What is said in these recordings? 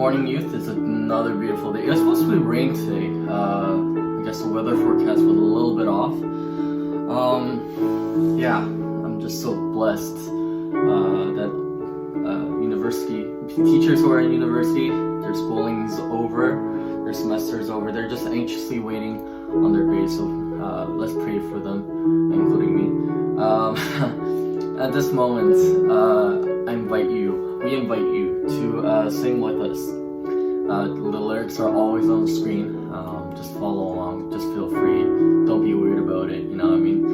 morning, youth. It's another beautiful day. It was supposed to be rain today. I guess the weather forecast was a little bit off. Yeah, I'm just so blessed that university teachers who are in university, their schooling's over, their semester's over. They're just anxiously waiting on their grades. So let's pray for them, including me. At this moment, we invite you to sing with us. The lyrics are always on the screen. Just follow along. Just feel free. Don't be weird about it. You know what I mean?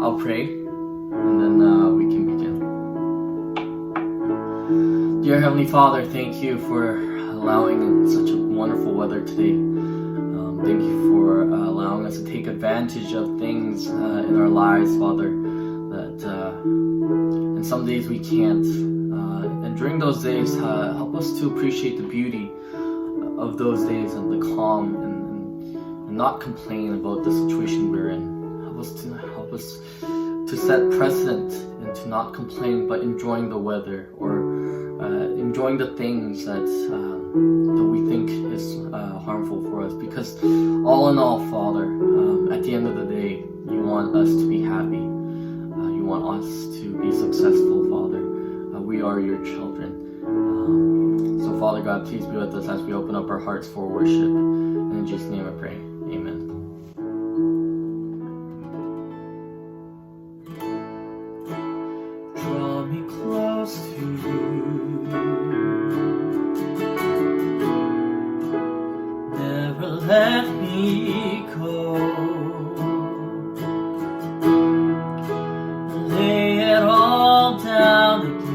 I'll pray, and then we can begin. Dear Heavenly Father, thank you for allowing such a wonderful weather today. Thank you for allowing us to take advantage of things in our lives, Father, that in some days we can't. And during those days, help us to appreciate the beauty of those days and the calm and not complain about the situation we're in. Help us to set precedent and to not complain, but enjoying the weather or enjoying the things that we think is harmful for us. Because all in all, Father, at the end of the day, you want us to be happy. You want us to be successful, Father. We are your children. So Father God, please be with us as we open up our hearts for worship. And in Jesus' name I pray. Amen. Draw me close to you. Never let me go. Lay it all down again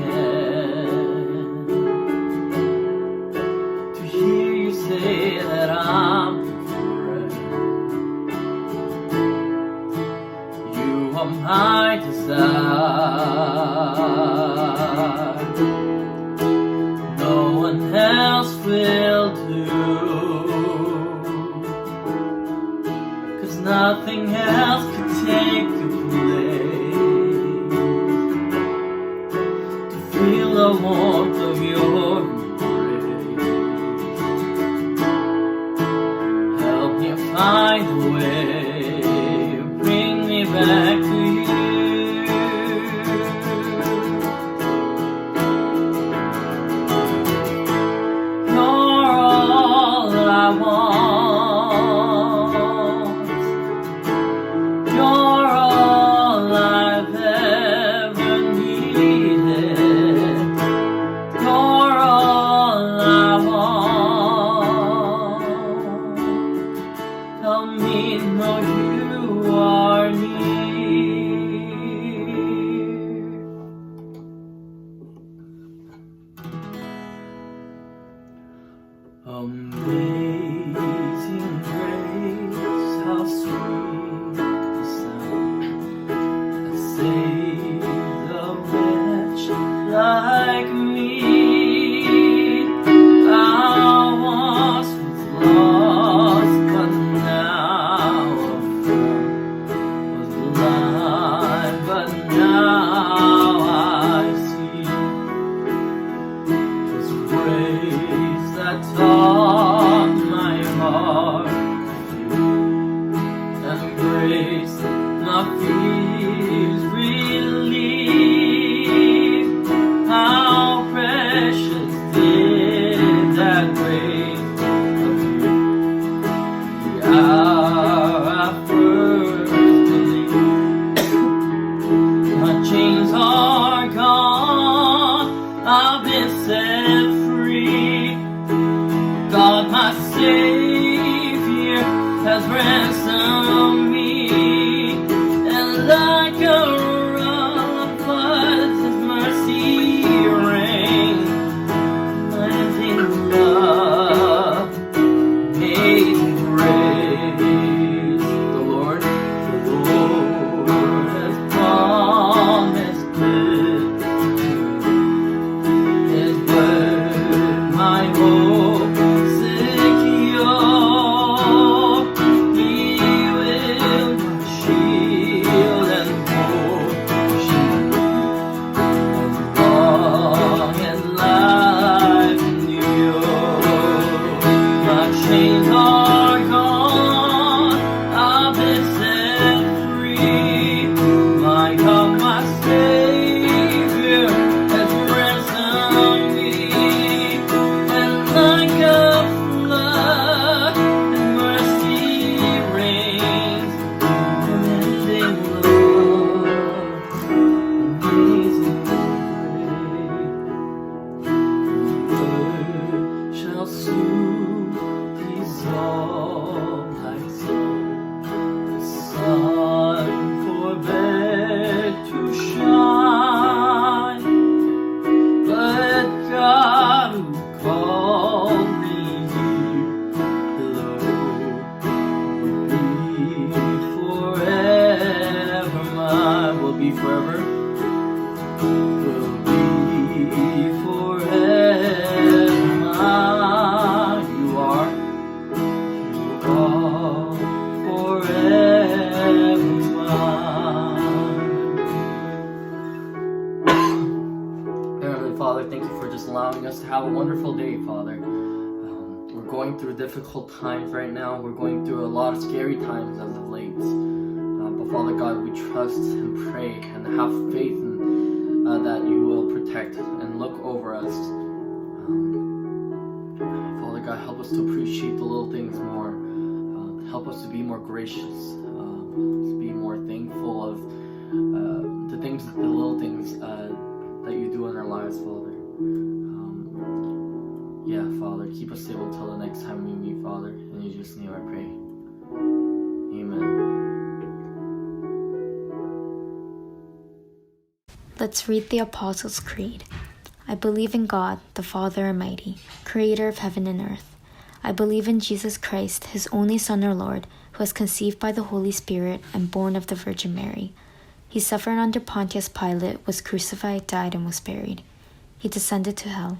to hear you say that I'm forever. You are my desire. No one else will do. Nothing else could take your place. To feel the warmth of your embrace. Help me find a way, bring me back to you. You're all I want. Amazing grace, how sweet the sound that saved a wretch like me. I once was lost, but now I'm found. Was blind, but now I see. His grace that taught my heart and grace my fears relieve. How precious did that grace appear the hour I first believed. My chains are gone, I've been set free. God, my Savior, has ransomed me, and like a run of floods, His mercy reigns. Cleansing love, amazing grace. The Lord has promised good. His word, my hope secure. He will time for back to shine. Let God who called me here below be forever mine. Will be forever. Will be forever mine. You are forever mine. Heavenly Father, thank you for just allowing us to have a wonderful day, Father. We're going through difficult times right now. We're going through a lot of scary times as of late. But Father God, we trust and pray and have faith in, that you will protect and look over us. Father God, help us to appreciate the little things more. Help us to be more gracious, to be more thankful of the little things that you do in our lives, Father. Father, keep us stable until the next time we meet, Father. In Jesus' name I pray. Amen. Let's read the Apostles' Creed. I believe in God, the Father Almighty, creator of heaven and earth. I believe in Jesus Christ, his only Son, our Lord, who was conceived by the Holy Spirit and born of the Virgin Mary. He suffered under Pontius Pilate, was crucified, died, and was buried. He descended to hell.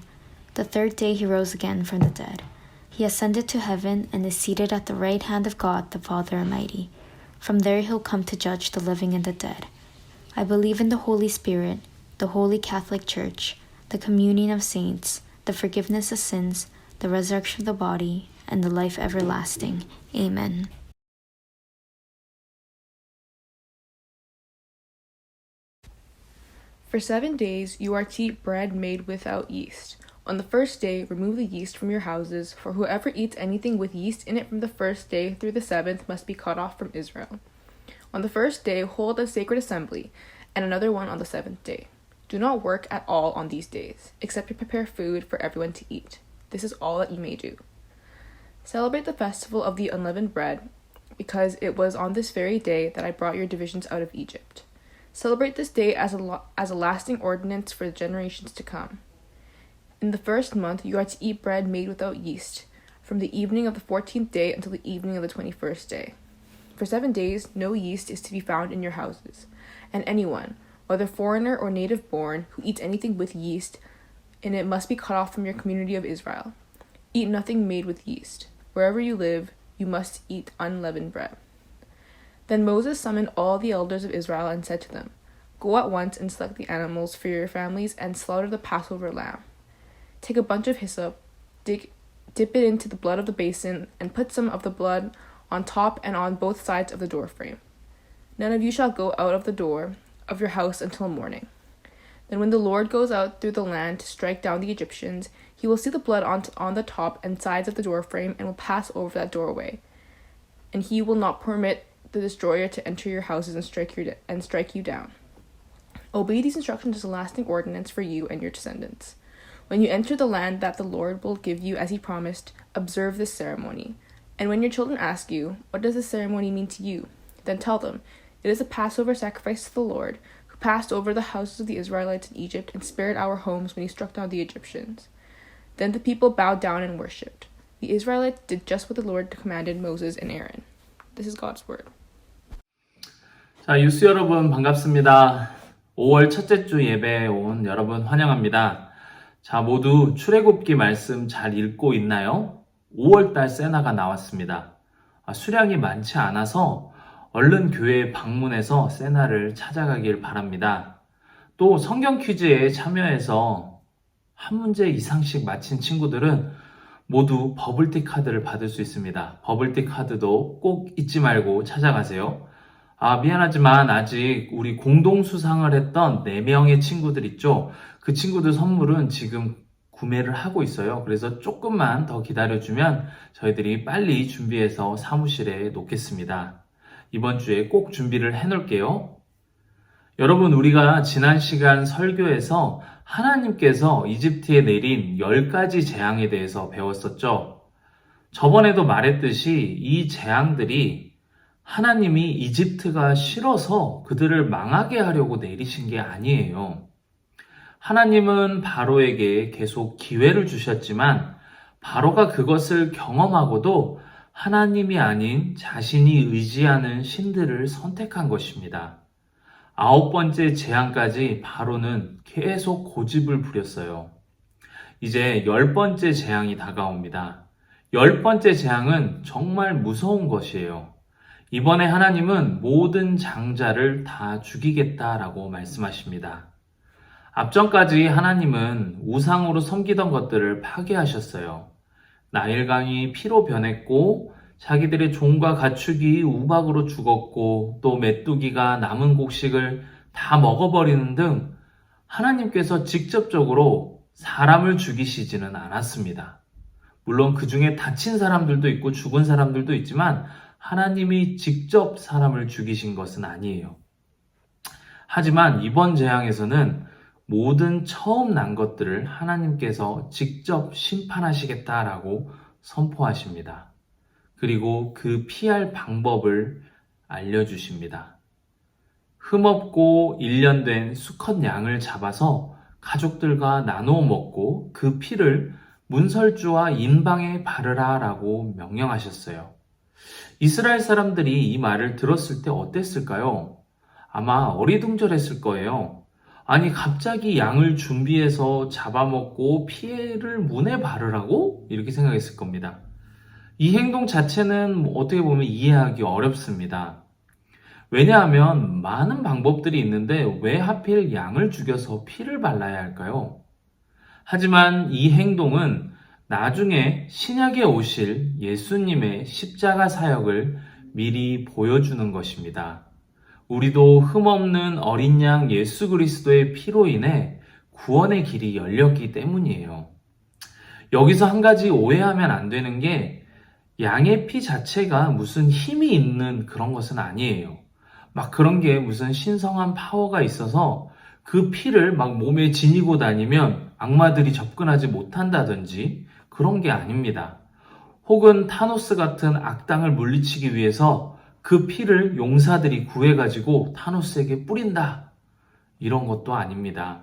The third day he rose again from the dead. He ascended to heaven and is seated at the right hand of God, the Father Almighty. From there he'll come to judge the living and the dead. I believe in the Holy Spirit, the Holy Catholic Church, the communion of saints, the forgiveness of sins, the resurrection of the body, and the life everlasting. Amen. For 7 days you are to eat bread made without yeast. On the first day, remove the yeast from your houses, for whoever eats anything with yeast in it from the first day through the 7th must be cut off from Israel. On the first day, hold a sacred assembly, and another one on the 7th day. Do not work at all on these days, except to prepare food for everyone to eat. This is all that you may do. Celebrate the festival of the unleavened bread, because it was on this very day that I brought your divisions out of Egypt. Celebrate this day as a lasting ordinance for the generations to come. In the first month, you are to eat bread made without yeast, from the evening of the 14th day until the evening of the 21st day. For 7 days, no yeast is to be found in your houses, and anyone, whether foreigner or native born, who eats anything with yeast in it must be cut off from your community of Israel. Eat nothing made with yeast. Wherever you live, you must eat unleavened bread. Then Moses summoned all the elders of Israel and said to them, Go at once and select the animals for your families and slaughter the Passover lamb. Take a bunch of hyssop, dip it into the blood of the basin, and put some of the blood on top and on both sides of the doorframe. None of you shall go out of the door of your house until morning. Then when the Lord goes out through the land to strike down the Egyptians, he will see the blood on the top and sides of the doorframe and will pass over that doorway. And he will not permit the destroyer to enter your houses and strike you down. Obey these instructions as a lasting ordinance for you and your descendants. When you enter the land that the Lord will give you as he promised, observe this ceremony. And when your children ask you, What does this ceremony mean to you? Then tell them, It is a Passover sacrifice to the Lord, who passed over the houses of the Israelites in Egypt and spared our homes when he struck down the Egyptians. Then the people bowed down and worshipped. The Israelites did just what the Lord commanded Moses and Aaron. This is God's word. 자, 유스 여러분 반갑습니다. 5월 첫째 주 예배에 온 여러분 환영합니다. 자, 모두 출애굽기 말씀 잘 읽고 있나요? 5월달 세나가 나왔습니다. 수량이 많지 않아서 얼른 교회에 방문해서 세나를 찾아가길 바랍니다. 또 성경 퀴즈에 참여해서 한 문제 이상씩 맞힌 친구들은 모두 버블티 카드를 받을 수 있습니다. 버블티 카드도 꼭 잊지 말고 찾아가세요. 미안하지만 아직 우리 공동 수상을 했던 4명의 친구들 있죠? 그 친구들 선물은 지금 구매를 하고 있어요. 그래서 조금만 더 기다려주면 저희들이 빨리 준비해서 사무실에 놓겠습니다. 이번 주에 꼭 준비를 해놓을게요. 여러분, 우리가 지난 시간 설교에서 하나님께서 이집트에 내린 10가지 재앙에 대해서 배웠었죠. 저번에도 말했듯이 이 재앙들이 하나님이 이집트가 싫어서 그들을 망하게 하려고 내리신 게 아니에요. 하나님은 바로에게 계속 기회를 주셨지만 바로가 그것을 경험하고도 하나님이 아닌 자신이 의지하는 신들을 선택한 것입니다. 9번째 재앙까지 바로는 계속 고집을 부렸어요. 이제 10번째 재앙이 다가옵니다. 10번째 재앙은 정말 무서운 것이에요. 이번에 하나님은 모든 장자를 다 죽이겠다라고 말씀하십니다. 앞전까지 하나님은 우상으로 섬기던 것들을 파괴하셨어요. 나일강이 피로 변했고 자기들의 종과 가축이 우박으로 죽었고 또 메뚜기가 남은 곡식을 다 먹어버리는 등 하나님께서 직접적으로 사람을 죽이시지는 않았습니다. 물론 그 중에 다친 사람들도 있고 죽은 사람들도 있지만 하나님이 직접 사람을 죽이신 것은 아니에요. 하지만 이번 재앙에서는 모든 처음 난 것들을 하나님께서 직접 심판하시겠다라고 선포하십니다. 그리고 그 피할 방법을 알려주십니다. 흠없고 1년 된 수컷 양을 잡아서 가족들과 나누어 먹고 그 피를 문설주와 인방에 바르라 라고 명령하셨어요. 이스라엘 사람들이 이 말을 들었을 때 어땠을까요? 아마 어리둥절했을 거예요. 아니 갑자기 양을 준비해서 잡아먹고 피해를 문에 바르라고? 이렇게 생각했을 겁니다. 이 행동 자체는 어떻게 보면 이해하기 어렵습니다. 왜냐하면 많은 방법들이 있는데 왜 하필 양을 죽여서 피를 발라야 할까요? 하지만 이 행동은 나중에 신약에 오실 예수님의 십자가 사역을 미리 보여주는 것입니다. 우리도 흠없는 어린 양 예수 그리스도의 피로 인해 구원의 길이 열렸기 때문이에요. 여기서 한 가지 오해하면 안 되는 게 양의 피 자체가 무슨 힘이 있는 그런 것은 아니에요. 막 그런 게 무슨 신성한 파워가 있어서 그 피를 막 몸에 지니고 다니면 악마들이 접근하지 못한다든지 그런 게 아닙니다. 혹은 타노스 같은 악당을 물리치기 위해서 그 피를 용사들이 구해가지고 타노스에게 뿌린다. 이런 것도 아닙니다.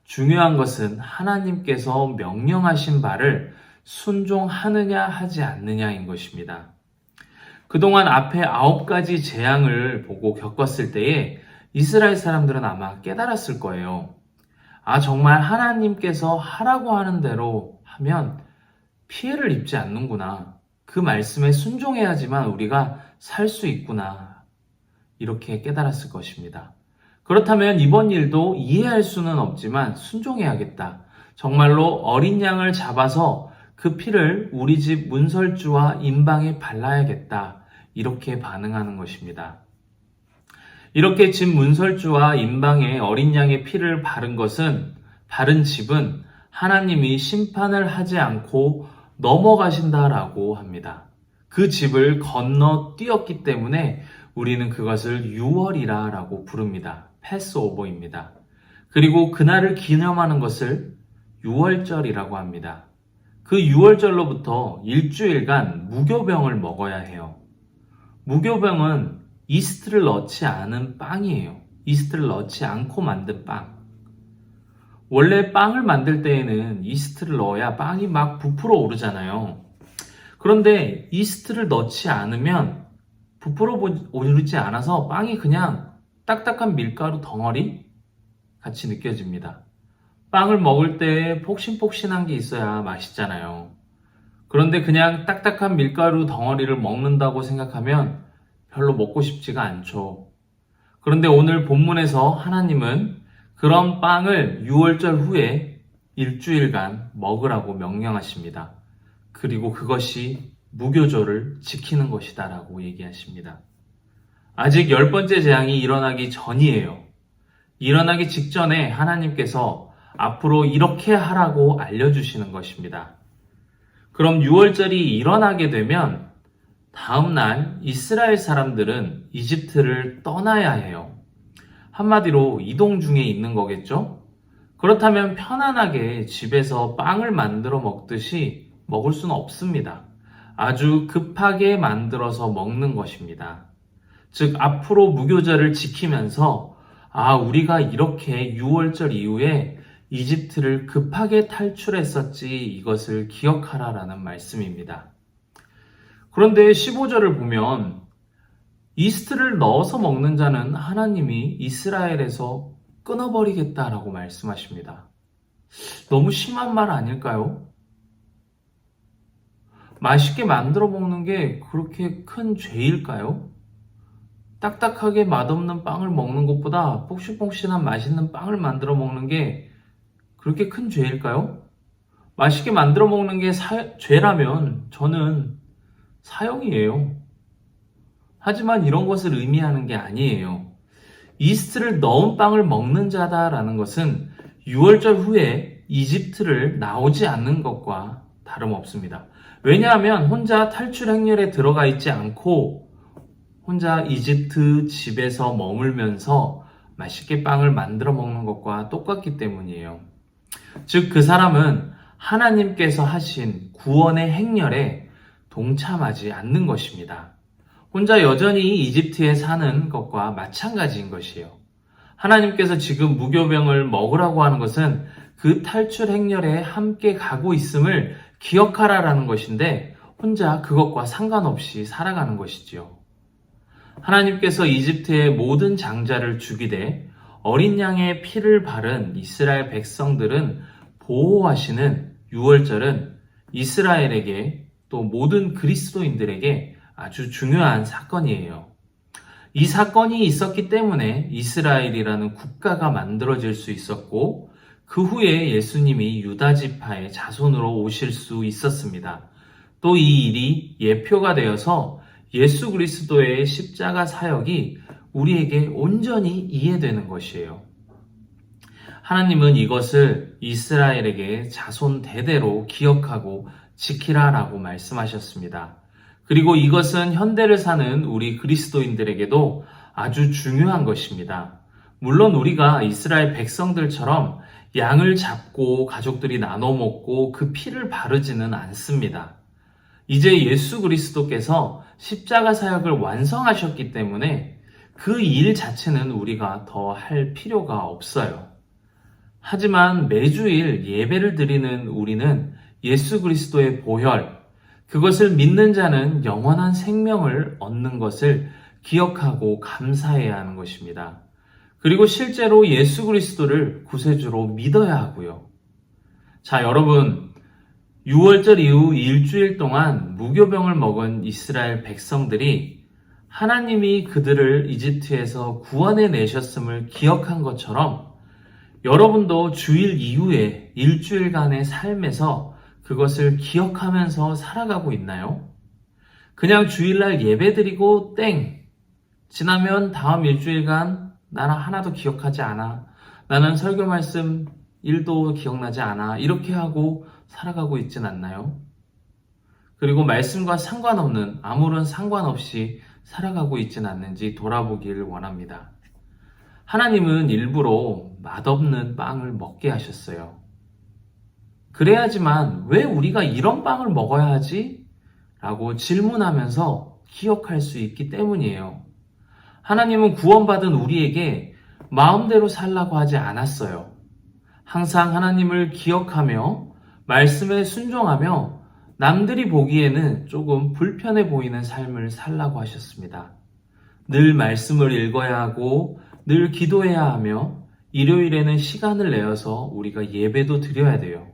중요한 것은 하나님께서 명령하신 바를 순종하느냐 하지 않느냐인 것입니다. 그동안 앞에 9가지 재앙을 보고 겪었을 때에 이스라엘 사람들은 아마 깨달았을 거예요. 아, 정말 하나님께서 하라고 하는 대로 하면 피해를 입지 않는구나. 그 말씀에 순종해야지만 우리가 살 수 있구나. 이렇게 깨달았을 것입니다. 그렇다면 이번 일도 이해할 수는 없지만 순종해야겠다. 정말로 어린 양을 잡아서 그 피를 우리 집 문설주와 인방에 발라야겠다. 이렇게 반응하는 것입니다. 이렇게 집 문설주와 인방에 어린 양의 피를 바른 집은 하나님이 심판을 하지 않고 넘어가신다라고 합니다. 그 집을 건너뛰었기 때문에 우리는 그것을 유월이라고 부릅니다. 패스오버입니다. 그리고 그날을 기념하는 것을 유월절이라고 합니다. 그 유월절로부터 일주일간 무교병을 먹어야 해요. 무교병은 이스트를 넣지 않은 빵이에요. 이스트를 넣지 않고 만든 빵. 원래 빵을 만들 때에는 이스트를 넣어야 빵이 막 부풀어 오르잖아요. 그런데 이스트를 넣지 않으면 부풀어 오르지 않아서 빵이 그냥 딱딱한 밀가루 덩어리 같이 느껴집니다. 빵을 먹을 때 폭신폭신한 게 있어야 맛있잖아요. 그런데 그냥 딱딱한 밀가루 덩어리를 먹는다고 생각하면 별로 먹고 싶지가 않죠. 그런데 오늘 본문에서 하나님은 그런 빵을 유월절 후에 일주일간 먹으라고 명령하십니다. 그리고 그것이 무교절을 지키는 것이다 라고 얘기하십니다. 아직 10번째 재앙이 일어나기 전이에요. 일어나기 직전에 하나님께서 앞으로 이렇게 하라고 알려주시는 것입니다. 그럼 유월절이 일어나게 되면 다음날 이스라엘 사람들은 이집트를 떠나야 해요. 한마디로 이동 중에 있는 거겠죠? 그렇다면 편안하게 집에서 빵을 만들어 먹듯이 먹을 수는 없습니다. 아주 급하게 만들어서 먹는 것입니다. 즉 앞으로 무교절을 지키면서 우리가 이렇게 6월절 이후에 이집트를 급하게 탈출했었지, 이것을 기억하라라는 말씀입니다. 그런데 15절을 보면 이스트를 넣어서 먹는 자는 하나님이 이스라엘에서 끊어버리겠다라고 말씀하십니다. 너무 심한 말 아닐까요? 맛있게 만들어 먹는 게 그렇게 큰 죄일까요? 딱딱하게 맛없는 빵을 먹는 것보다 폭신폭신한 맛있는 빵을 만들어 먹는 게 그렇게 큰 죄일까요? 맛있게 만들어 먹는 게 죄라면 저는 사형이에요. 하지만 이런 것을 의미하는 게 아니에요. 이스트를 넣은 빵을 먹는 자다라는 것은 6월절 후에 이집트를 나오지 않는 것과 다름없습니다. 왜냐하면 혼자 탈출 행렬에 들어가 있지 않고 혼자 이집트 집에서 머물면서 맛있게 빵을 만들어 먹는 것과 똑같기 때문이에요. 즉 그 사람은 하나님께서 하신 구원의 행렬에 동참하지 않는 것입니다. 혼자 여전히 이집트에 사는 것과 마찬가지인 것이에요. 하나님께서 지금 무교병을 먹으라고 하는 것은 그 탈출 행렬에 함께 가고 있음을 기억하라라는 것인데 혼자 그것과 상관없이 살아가는 것이지요. 하나님께서 이집트의 모든 장자를 죽이되 어린 양의 피를 바른 이스라엘 백성들은 보호하시는 6월절은 이스라엘에게 또 모든 그리스도인들에게 아주 중요한 사건이에요. 이 사건이 있었기 때문에 이스라엘이라는 국가가 만들어질 수 있었고 그 후에 예수님이 유다 지파의 자손으로 오실 수 있었습니다. 또 이 일이 예표가 되어서 예수 그리스도의 십자가 사역이 우리에게 온전히 이해되는 것이에요. 하나님은 이것을 이스라엘에게 자손 대대로 기억하고 지키라라고 말씀하셨습니다. 그리고 이것은 현대를 사는 우리 그리스도인들에게도 아주 중요한 것입니다. 물론 우리가 이스라엘 백성들처럼 양을 잡고 가족들이 나눠 먹고 그 피를 바르지는 않습니다. 이제 예수 그리스도께서 십자가 사역을 완성하셨기 때문에 그 일 자체는 우리가 더 할 필요가 없어요. 하지만 매주일 예배를 드리는 우리는 예수 그리스도의 보혈, 그것을 믿는 자는 영원한 생명을 얻는 것을 기억하고 감사해야 하는 것입니다. 그리고 실제로 예수 그리스도를 구세주로 믿어야 하고요. 자, 여러분, 6월절 이후 일주일 동안 무교병을 먹은 이스라엘 백성들이 하나님이 그들을 이집트에서 구원해 내셨음을 기억한 것처럼 여러분도 주일 이후에 일주일간의 삶에서 그것을 기억하면서 살아가고 있나요? 그냥 주일날 예배드리고 땡! 지나면 다음 일주일간 나는 하나도 기억하지 않아. 나는 설교 말씀 1도 기억나지 않아. 이렇게 하고 살아가고 있진 않나요? 그리고 말씀과 상관없는, 아무런 상관없이 살아가고 있진 않는지 돌아보길 원합니다. 하나님은 일부러 맛없는 빵을 먹게 하셨어요. 그래야지만 왜 우리가 이런 빵을 먹어야 하지? 라고 질문하면서 기억할 수 있기 때문이에요. 하나님은 구원받은 우리에게 마음대로 살라고 하지 않았어요. 항상 하나님을 기억하며 말씀에 순종하며 남들이 보기에는 조금 불편해 보이는 삶을 살라고 하셨습니다. 늘 말씀을 읽어야 하고 늘 기도해야 하며 일요일에는 시간을 내어서 우리가 예배도 드려야 돼요.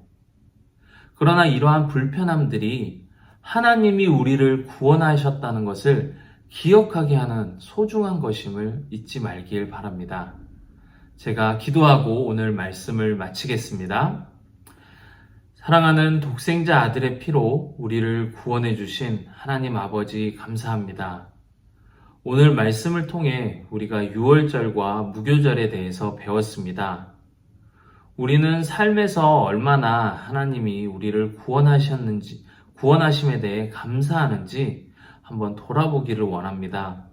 그러나 이러한 불편함들이 하나님이 우리를 구원하셨다는 것을 기억하게 하는 소중한 것임을 잊지 말길 바랍니다. 제가 기도하고 오늘 말씀을 마치겠습니다. 사랑하는 독생자 아들의 피로 우리를 구원해 주신 하나님 아버지 감사합니다. 오늘 말씀을 통해 우리가 유월절과 무교절에 대해서 배웠습니다. 우리는 삶에서 얼마나 하나님이 우리를 구원하심에 대해 감사하는지 한번 돌아보기를 원합니다.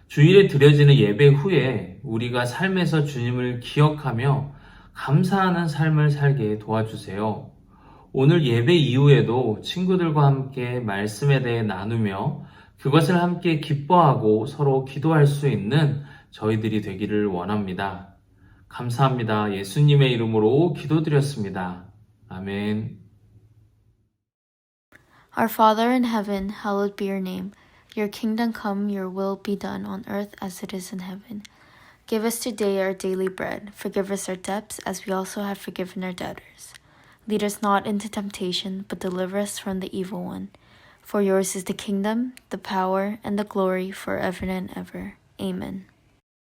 주일에 드려지는 예배 후에 우리가 삶에서 주님을 기억하며 감사하는 삶을 살게 도와주세요. 오늘 예배 이후에도 친구들과 함께 말씀에 대해 나누며 그것을 함께 기뻐하고 서로 기도할 수 있는 저희들이 되기를 원합니다. 감사합니다. 예수님의 이름으로 기도드렸습니다. 아멘. Our Father in heaven, hallowed be your name. Your kingdom come, your will be done on earth as it is in heaven. Give us today our daily bread. Forgive us our debts as we also have forgiven our debtors. Lead us not into temptation, but deliver us from the evil one. For yours is the kingdom, the power, and the glory forever and ever. Amen.